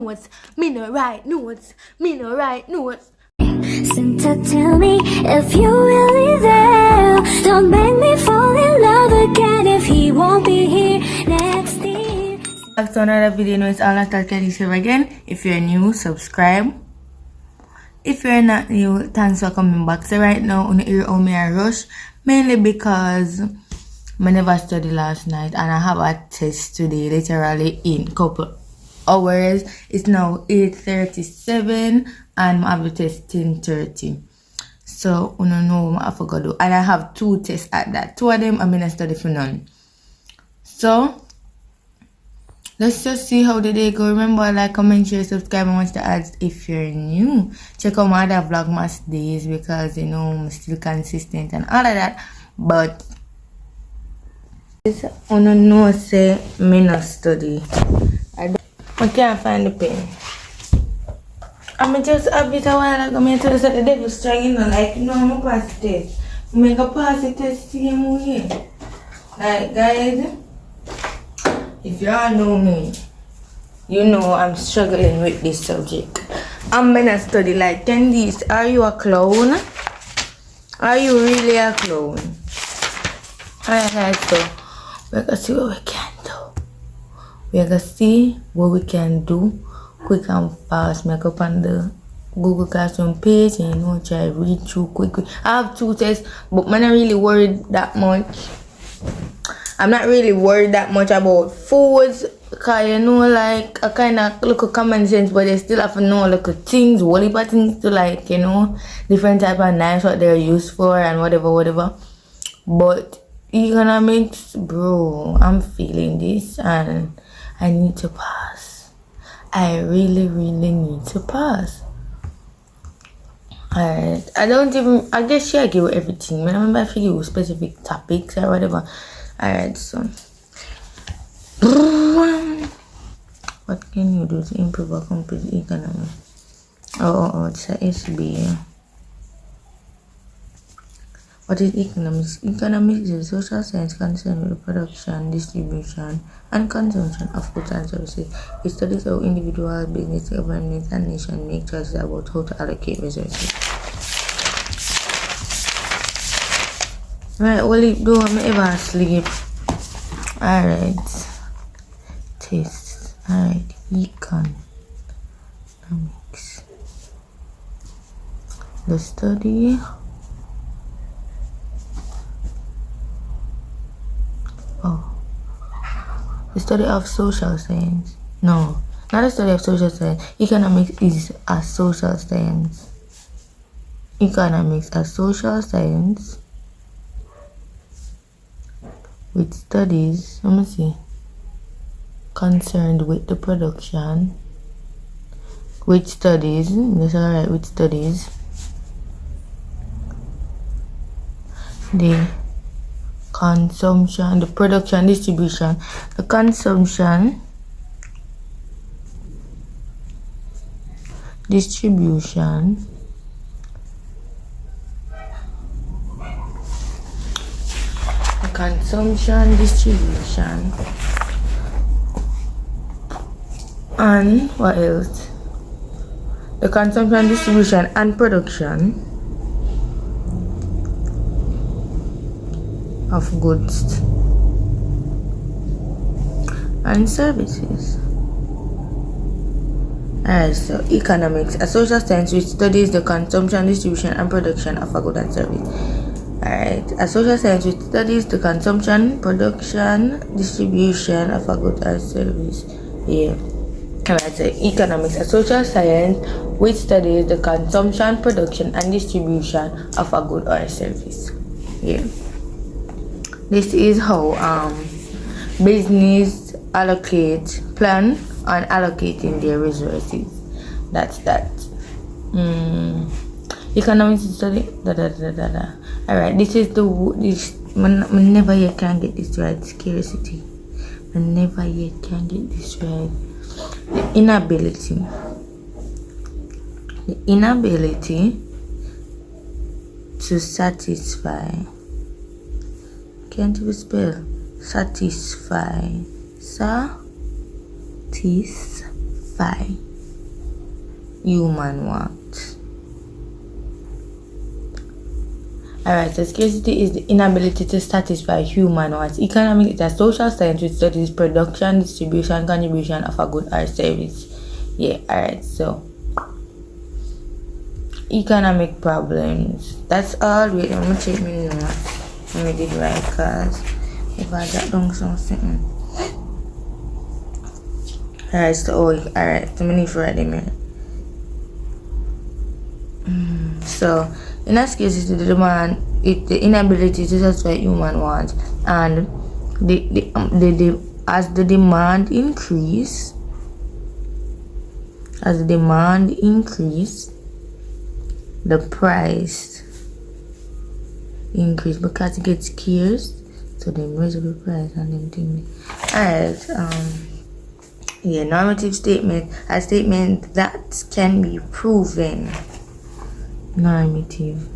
notes, me no write notes, me no write notes. Santa, tell me if you're really there. Don't make me fall in love again if he won't be here next year. Back to another video. No, it's all Natal Candice here again. If you're new, subscribe. If you're not new, thanks for coming back. So right now, on hear how me I rush, mainly because I never studied last night and I have a test today, literally in couple hours. It's now 8:37 and I have the test 10:30. So I don't know what I forgot to do. And I have 2 tests at that. 2 of them I'm gonna study for none. So let's just see how the day go. Remember, like, comment, share, subscribe, and watch the ads if you're new. Check out my other Vlogmas days because you know I'm still consistent and all of that. But I don't know, say me not study. I can't find the pen. I'm just a bit a while ago. I told you that the devil strong, you know, like, you know, I'm a pass the test. I'm going to pass the test to you here. Like, guys, if you all know me, you know I'm struggling with this subject. I'm gonna study like Candice. Are you a clown? Are you really a clown? Alright, so we're gonna see what we can do. We're gonna see what we can do quick and fast. Make up on the Google Classroom page and you know try read through quickly. I have 2 tests, but I'm not really worried that much. I'm not really worried that much about foods, because you know, like, I kind of look at common sense, but they still have to know, look at things, whole heap of things to, like, you know, different type of knives, what they're used for, and whatever. But economics, bro, I'm feeling this, and I need to pass. I really need to pass. Alright, I guess I give you everything. I remember if you give specific topics or whatever. Alright, so what can you do to improve or complete economy? Oh, it's a SB. What is economics? Economics is a social science concerned with the production, distribution, and consumption of goods and services. It studies how individuals, business, governments, and nations make choices about how to allocate resources. Right, well, do I ever sleep? Alright, test. Alright, economics. The study the study of social science. No, not a study of social science. Economics is a social science. Economics, a social science with studies, let me see, concerned with the production, with studies, that's alright, with studies, the consumption, the production, distribution, the consumption, distribution, consumption, distribution, and what else? The consumption, distribution, and production of goods and services. Alright, so economics, a social science which studies the consumption, distribution, and production of a good and service. Alright, a social science which studies the consumption, production, distribution of a good or service. Yeah. Alright, so economics, a social science which studies the consumption, production, and distribution of a good or service. Yeah. This is how business plan on allocating their resources. That's that. Economics study. Alright, this is never yet can get this right. Scarcity. Never yet can get this right. The inability to satisfy. Can't even spell satisfy. Satisfy. human wants. Alright, so scarcity is the inability to satisfy human wants. Economics is a social science which studies production, distribution, contribution of a good or service. Yeah, alright, so economic problems. That's all. Wait, I'm gonna check my notes. Let me did right, cause if I got down something. Alright, so alright, so many for right there. So in that case, it's the demand, the inability to satisfy human wants, and as the demand increase, the price increase because it gets scarce, so they raise the price and them thing. Alright, yeah, normative statement, a statement that can be proven. Normative.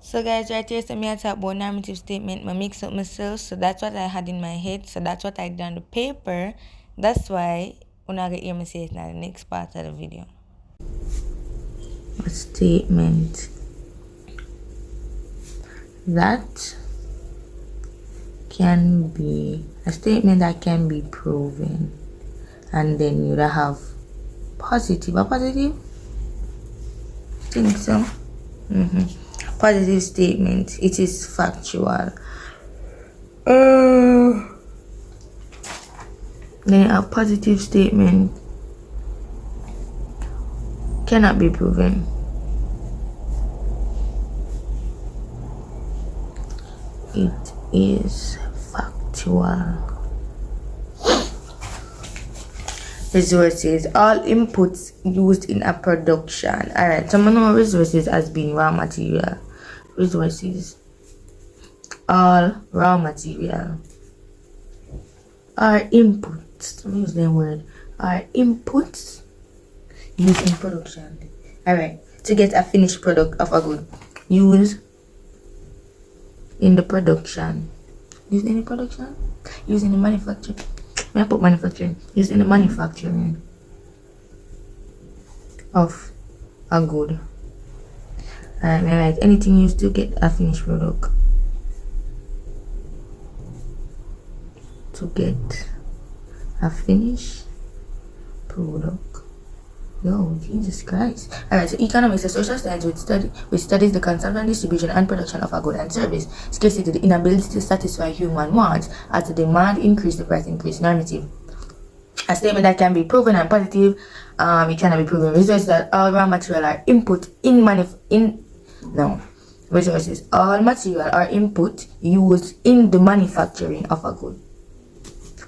So guys, right here, so me I talk about normative statement. I mix up myself, so that's what I had in my head. So that's what I did on the paper. That's why when I get hear me say it now, the next part of the video. A statement that can be proven, and then you have positive. A positive? Think so. Positive statement. It is factual. Then a positive statement cannot be proven. It is factual. Resources. All inputs used in a production. Alright, some know resources as being raw material. Resources. All raw material. Are inputs. Let me use that word. Are inputs used in production. Alright, to get a finished product of a good. Used in the production. Used in the production? Used in the manufacturing. I put manufacturing. Used in the manufacturing of a good. Alright, anything used to get a finished product. To get a finished product. Yo, Jesus Christ. Alright, so economics is a social science which studies the consumption, distribution, and production of a good and service. Scarcity, the inability to satisfy human wants. As the demand increase, the price increase. Normative. A statement that can be proven and positive. It cannot be proven. Resources that all raw material are input resources. All material are input used in the manufacturing of a good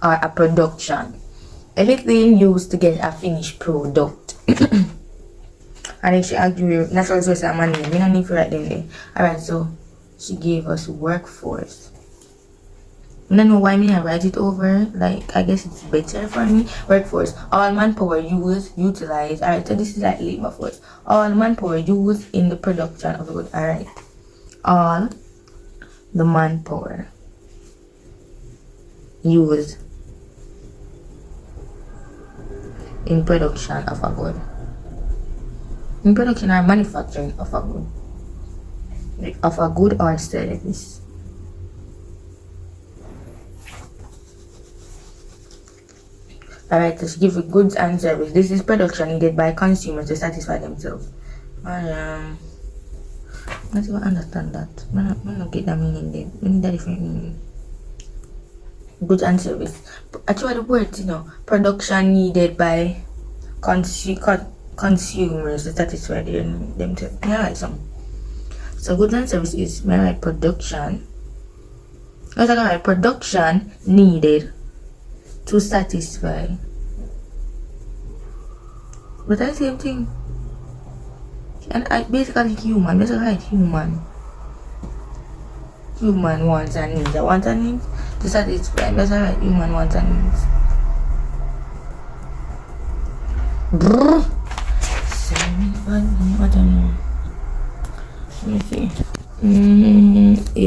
or a production. Anything used to get a finished product. And then she agree with natural resources and money. We don't need to write them there. Alright, so she gave us workforce. I don't know why me I write it over. Like, I guess it's better for me. Workforce. All manpower used, utilized. Alright, so this is like labor force. All manpower used in the production of the good. Alright. All the manpower used in production of a good. In production or manufacturing of a good. Like of a good or service. Alright, let's give it goods and service. This is production needed by consumers to satisfy themselves. I don't even understand that. I don't get that meaning there. I need a different meaning. Goods and service. Actually, the words, production needed by consumers to satisfy themselves. Yeah, like some. So goods and service is like production. I was talking about production needed to satisfy. But that's the same thing. And basically human. Basically like human. Human wants and needs. I want and needs to satisfy. That's right. Human wants and needs. Brrr. What I know. Let me see.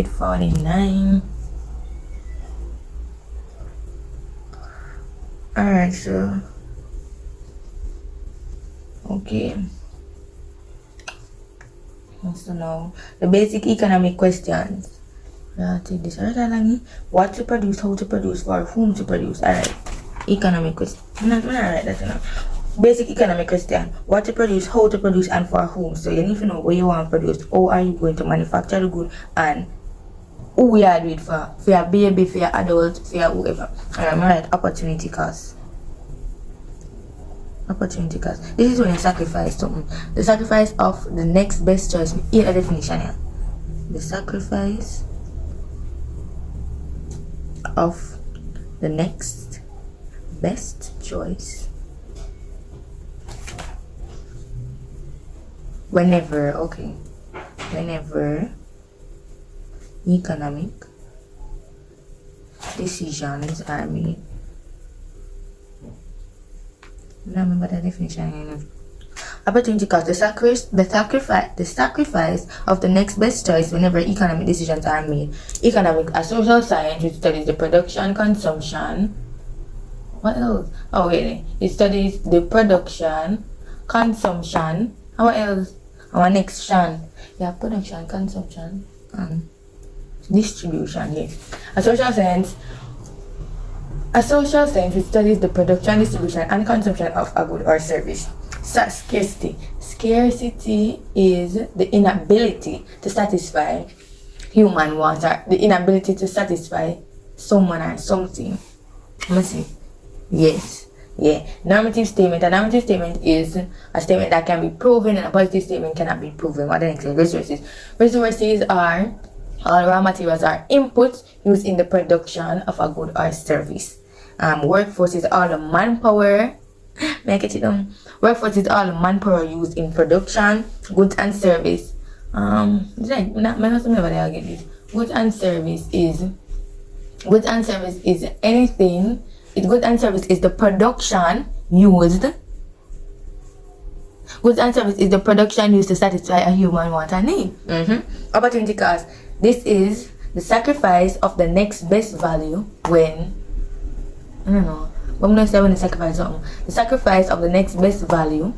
8:49. Alright, so Okay. So now the basic economic questions. Take this alright. What to produce, how to produce, for whom to produce. Alright. Economic question. Alright, that's enough. Basic economic question. What to produce, how to produce, and for whom. So you need to know what you want to produce. How are you going to manufacture the good, and who we are doing it for your baby, for your adult, for your whoever. Alright, opportunity cost. Opportunity cost. This is when you sacrifice something. The sacrifice of the next best choice. In a definition here. The sacrifice of the next best choice. Whenever economic decisions are made. I remember the definition. Opportunity cost. The sacrifice of the next best choice whenever economic decisions are made. Economic, a social science which studies the production, consumption. What else? Oh wait, it studies the production, consumption. And what else? Our next shan. Yeah, production, consumption, and distribution. Yes. A social science which studies the production, distribution, and consumption of a good or service. Scarcity. Scarcity is the inability to satisfy human wants, or the inability to satisfy someone or something. Let's see. Yes. Yeah. Normative statement. A normative statement is a statement that can be proven, and a positive statement cannot be proven. What the next is? Resources. Resources are all raw materials or inputs used in the production of a good or service. Workforce is all the manpower. Make it down. Workforce is all the manpower used in production, goods and service. Goods and service is anything. Goods and service is the production used. Goods and service is the production used to satisfy a human want and need. Opportunity cost. This is the sacrifice of the next best value when, I don't know, I'm going to say when the sacrifice something. The sacrifice of the next best value.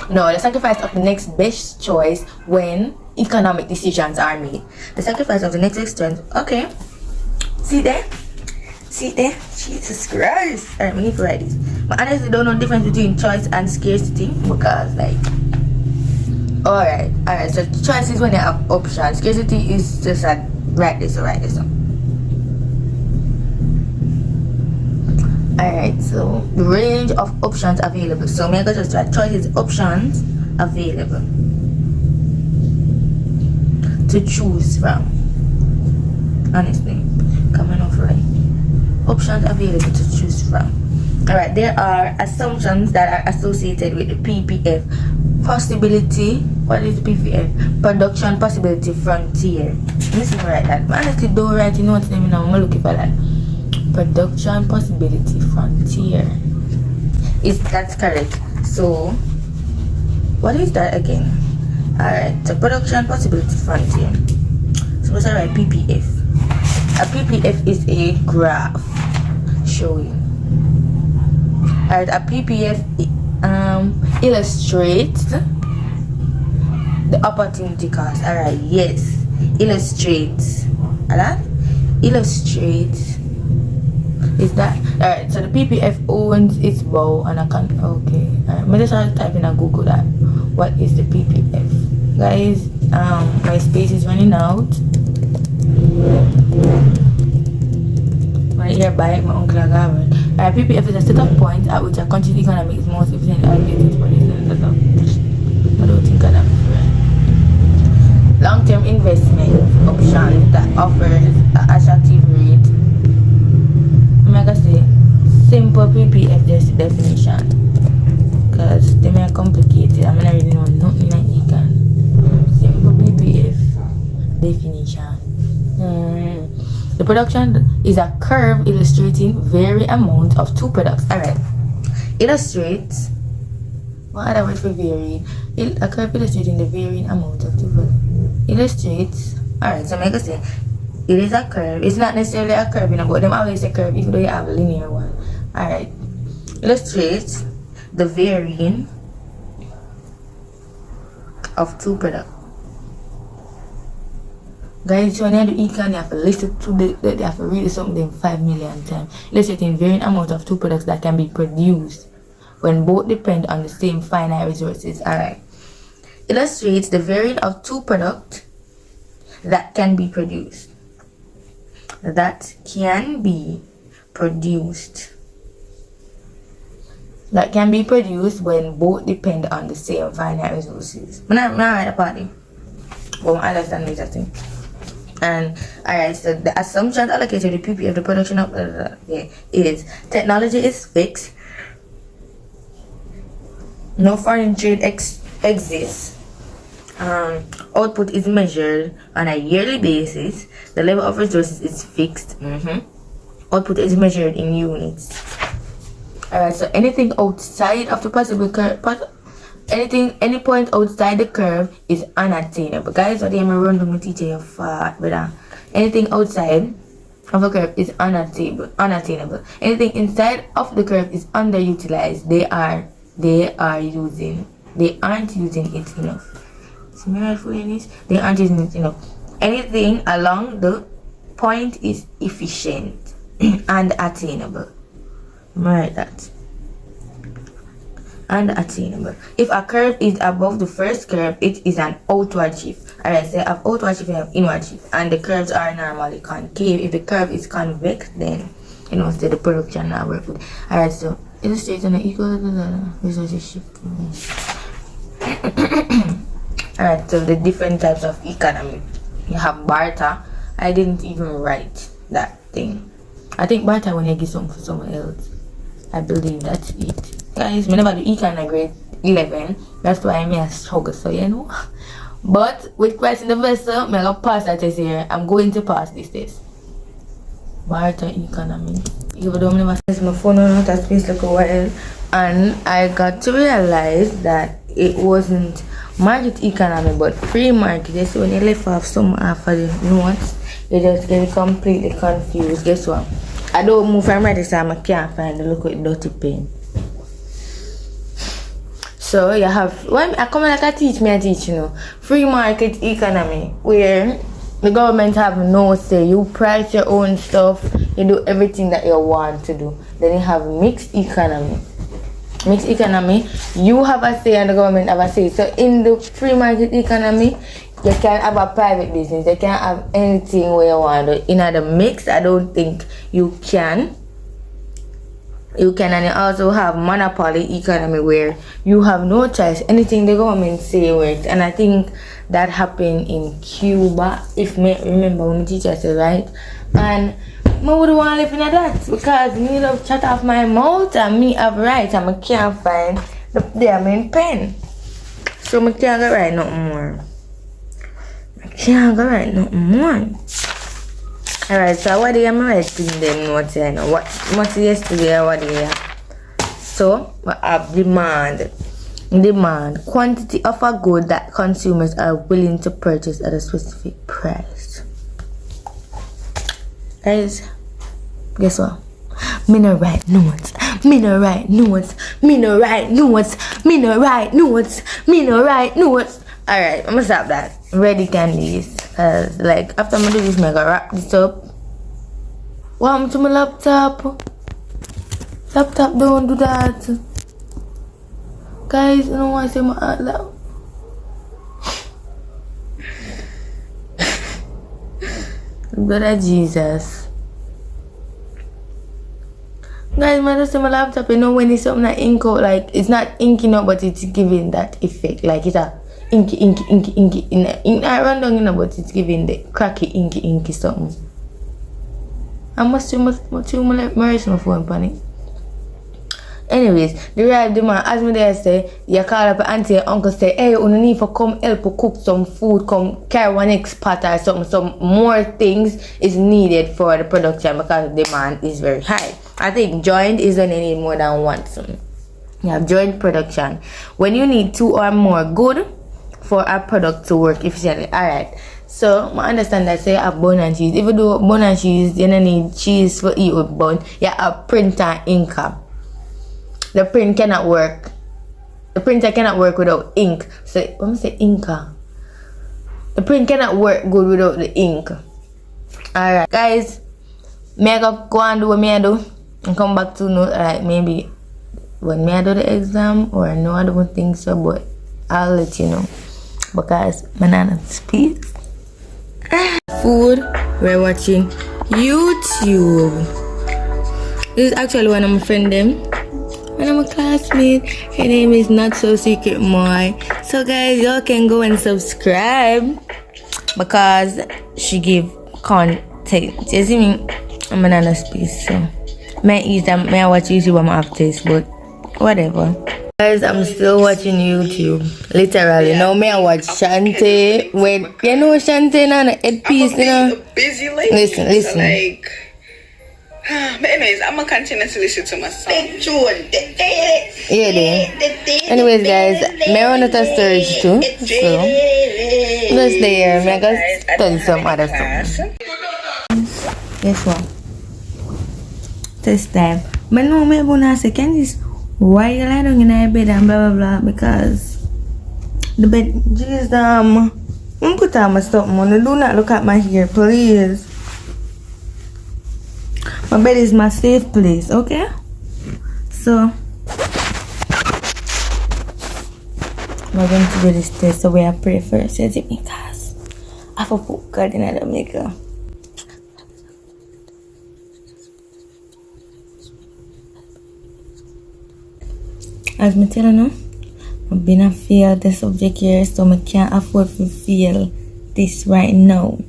No, the sacrifice of the next best choice when economic decisions are made. The sacrifice of the next best choice. Okay. See there? Jesus Christ. Alright, we need to write this. But honestly, don't know the difference between choice and scarcity because, like, alright. So choice is when you have options. Scarcity is just like write this. Alright, so the range of options available. So I'm going to just write choice is options available to choose from. Honestly, coming off right. Options available to choose from. Alright, there are assumptions that are associated with the PPF. Possibility. What is PPF? Production possibility frontier. Let me see if I write that. But honestly, don't write. You know what's name now. I'm looking for that. Production possibility frontier. That's correct. So, what is that again? Alright, so production possibility frontier. So what's I write? PPF. A PPF is a graph showing. Alright, a PPF illustrates the opportunity cost. Alright, yes. Illustrates. Alright? Illustrates. Is that alright? So the PPF owns its bow and I can't. Okay. Alright, I'm just type in a Google that. What is the PPF? Guys, my space is running out. Right here by my uncle Gavin. PPF is a set of points at which a country's economy is most efficient allocated for this. I don't think I'm right. Long-term investment option that offers an attractive rate. I'm gonna say simple PPF just definition. Because they may complicate it. I'm not really know nothing like econ. Simple PPF definition. The production is a curve illustrating varying amount of two products. Alright. Illustrates. What other word for varying? A curve illustrating the varying amount of two products. Illustrates. Alright, so I'm gonna say it is a curve. It's not necessarily a curve, you know, but them always say curve even though you have a linear one. Alright. Illustrates the varying of 2 products. Guys, when you do econ, you have to listen to you have to read something 5 million times. Illustrating varying amount of 2 products that can be produced when both depend on the same finite resources. Alright. Illustrates the varying of 2 products that can be produced. That can be produced. That can be produced when both depend on the same finite resources. I'm not right about it. But I understand what I think. And alright, so the assumptions allocated to the PP of the production of is technology is fixed, no foreign trade exists, output is measured on a yearly basis, the level of resources is fixed, output is measured in units. Alright, so anything outside of the possible curve, any point outside the curve is unattainable. Guys, what I'm run to my teacher you fat, brother. Anything outside of the curve is unattainable. Anything inside of the curve is underutilized. They aren't using it enough. See me right for this? They aren't using it enough. Anything along the point is efficient and attainable. Write that. And attainable. If a curve is above the first curve, it is an outward shift. Alright, so you have outward shift, you have inward shift, and the curves are normally concave. If the curve is convex, then you know, so the production not work good. Alright, so illustrate on the equal resources shift. Alright, so the different types of economy. You have barter. I didn't even write that thing. I think barter when you give something for someone else. I believe that's it. Guys, I never do econ in grade 11. That's why I'm a struggle, so you know. But with Christ in the vessel, I'm going to pass that test here. I'm going to pass this test. Barter economy. Even though I never says my phone on that space like a while, and I got to realize that it wasn't market economy but free market. So when you left off some half of the notes, you just get completely confused. Guess what? I don't move from right so I can't find the look with dirty pen. So you have when I come like I teach, you know, free market economy where the government have no say. You price your own stuff, you do everything that you want to do. Then you have mixed economy. Mixed economy, you have a say and the government have a say. So in the free market economy, you can have a private business. You can have anything where you want. In the mix, I don't think you can. You can, and you also have monopoly economy where you have no choice. Anything the government say works. And I think that happened in Cuba, if me remember when my teacher said, right? And I would want to live in that because me love chat off my mouth and me have right and I can't find the damn pen. So I can't go write nothing more. I can't go write nothing more. Alright, so what day am I writing them notes here now? What's yesterday or what day? So we have demand. Demand. Quantity of a good that consumers are willing to purchase at a specific price. Guys, guess what? Me no write notes. Me no write notes. Me no write notes. Me no write notes. Me no write notes. Alright, I'm gonna stop that. Ready, Candice. Like after I do this, I'm gonna wrap this up. What happened to my laptop? Laptop don't do that. Guys, I don't want to say my heart loud. God of Jesus. Guys, man, just say my laptop, you know when it's something that ink out, like it's not inking out, but it's giving that effect. Like it's a inky. I run down, you know, but it's giving the cracky inky something. I must too much my phone panic. Anyways, the real demand, as me there say, you call up auntie and uncle say, hey, you need to come help cook some food, come carry one next pot or something. Some more things is needed for the production because the demand is very high. I think joint is when you need more than one. So you have joint production. When you need 2 or more good for a product to work efficiently. Alright. So I understand that say you have bun and cheese. If you do bun and cheese, you don't need cheese for eat with bun. You have print and inker. The print cannot work The printer cannot work without ink. So let me say inka. The print cannot work good without the ink. Alright, guys. May I go and do what me I do and come back to know like maybe when me I do the exam or no I don't think so, but I'll let you know. Because bananas, peace. Food, we're watching YouTube. This is actually one of my friend them. One of my classmates. Her name is Not So Secret Moy. So guys, y'all can go and subscribe because she give content. You see me? I'm banana space, so may I watch YouTube on my have taste, but whatever. Guys, I'm still watching YouTube. Literally. Now may I watch Shante. When you know Shante na headpiece, you know. Busy lately. Listen. So like but anyways, I'm gonna continue to listen to my song. Yeah, then. Anyways, guys, may run out of storage too. So just there, may I go tell you some other stuff. Guess what? Test time. But no, me gonna say, Candice, why you lie down in your bed and blah blah blah? Because the bed, jeez, I'm put on my stuff, man. Do not look at my hair, please. My bed is my safe place, okay? So we're going to do this test, so we have pray first, is it? Because I have to put God in the maker. As me tell you, I've been a fail the subject here, so I can't afford to fail this right now.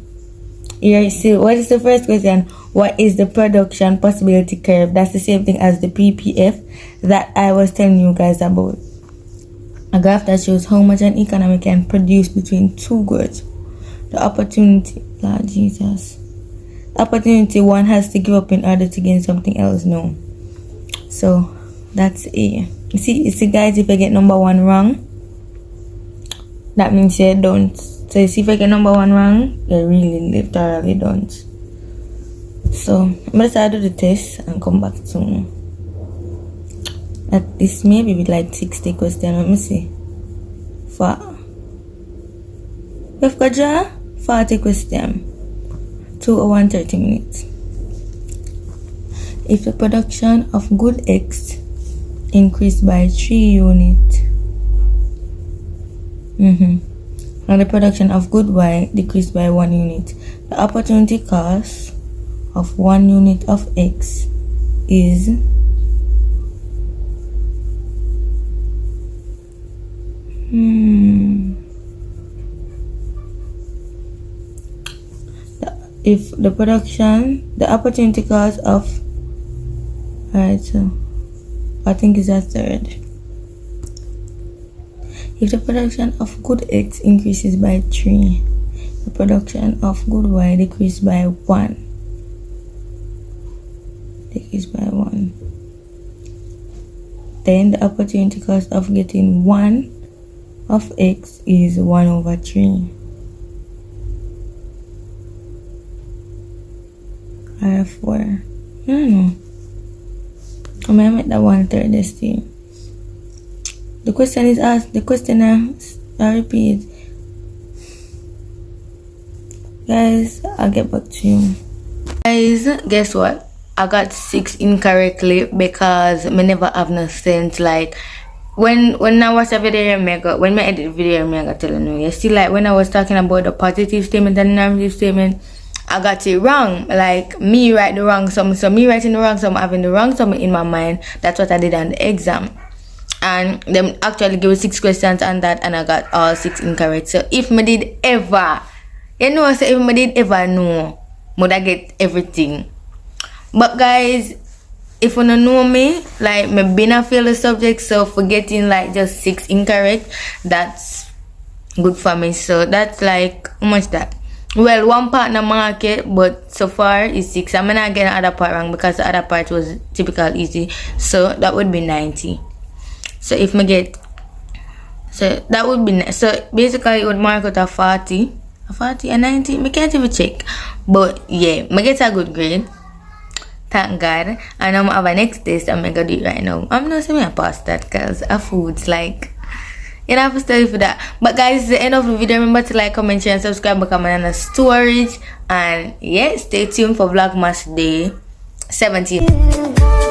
Here you see, what is the first question? What is the production possibility curve? That's the same thing as the PPF that I was telling you guys about. A graph that shows how much an economy can produce between two goods. The opportunity, Lord Jesus. Opportunity one has to give up in order to gain something else. No. So that's A. You see guys, if I get number one wrong, that means you don't. So you see, if I get number one wrong, you really literally don't. So I'm gonna start do the test and come back to at this maybe with like 60 questions. Let me see. We've got 40 questions. 2 hours and 30 minutes. If the production of good X increased by 3 units, and the production of good Y decreased by 1 unit, the opportunity cost of 1 unit of X is if the opportunity cost of, alright, so I think it's a third. If the production of good X increases by 3, the production of good Y decreases by 1. Then the opportunity cost of getting 1 of X is 1 over 3. I have 4. I don't know. I'm gonna make that 1/3 this thing. The question is asked, the questioner, I repeat. Guys, I'll get back to you. Guys, guess what? I got 6 incorrectly because I never have no sense. Like when I watch a video, when I edit video, I got telling you. You see, like when I was talking about the positive statement and negative statement, I got it wrong. Like me write the wrong sum, so me writing the wrong sum, having the wrong sum in my mind. That's what I did on the exam. And them actually give 6 questions on that, and I got all 6 incorrect. So if me did ever, you know, so if me did ever know, would I get everything? But guys, if you don't know me, like me been a fail the subject, so for getting like just 6 incorrect, that's good for me. So that's like, how much that? Well, 1 part in the market, but so far is 6. I'm gonna get another part wrong because the other part was typical easy. So that would be 90. So if me get, so that would be, so basically it would mark out a 40, a 90. Me can't even check, but yeah, me get a good grade. Thank God. And I'm have a next test. I'm gonna do it right now. I'm not saying I pass that because our food's like You don't have to study for that. But guys, it's the end of the video. Remember to like, comment, share, and subscribe. Become on storage. And yeah, stay tuned for Vlogmas Day 17.